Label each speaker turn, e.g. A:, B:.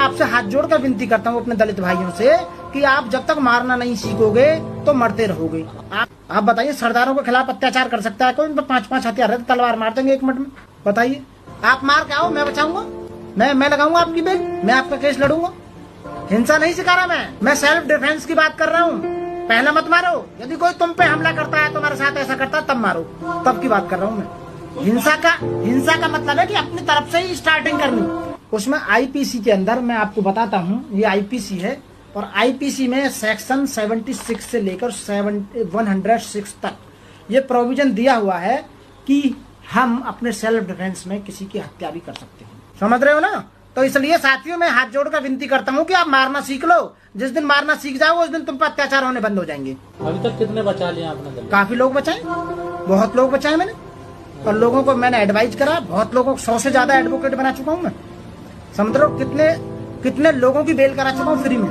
A: आपसे हाथ जोड़कर विनती करता हूँ अपने दलित भाइयों से कि आप जब तक मारना नहीं सीखोगे तो मरते रहोगे। आप बताइए, सरदारों के खिलाफ अत्याचार कर सकता है कोई? 5-5 हथियार है, तलवार मार देंगे 1 मिनट में। बताइए, आप मार के आओ, मैं बचाऊंगा, मैं लगाऊंगा आपकी बेल, मैं आपका केस लड़ूंगा। हिंसा नहीं सिखा रहा मैं सेल्फ डिफेंस की बात कर रहा हूँ। पहला मत मारो, यदि कोई तुम पे हमला करता है, तुम्हारे साथ ऐसा करता है, तब मारो, तब की बात कर रहा हूँ मैं। हिंसा का मतलब है कि अपनी तरफ से ही स्टार्टिंग करनी। उसमें आईपीसी के अंदर मैं आपको बताता हूँ, ये आईपीसी है और आईपीसी में सेक्शन 76 से लेकर 106 तक ये प्रोविजन दिया हुआ है कि हम अपने सेल्फ डिफेंस में किसी की हत्या भी कर सकते हैं। समझ रहे हो ना? तो इसलिए साथियों, मैं हाथ जोड़कर विनती करता हूँ कि आप मारना सीख लो। जिस दिन मारना सीख जाओ उस दिन तुम पर अत्याचार होने बंद हो जाएंगे।
B: अभी तक कितने बचा लिए आपने?
A: काफी लोग बचाए, बहुत लोग बचाए मैंने, और लोगों को मैंने एडवाइज करा, बहुत लोगों को 100 से ज्यादा एडवोकेट बना चुका हूँ मैं। समझ लो कितने लोगों की बेल करा चुका हूँ फ्री में।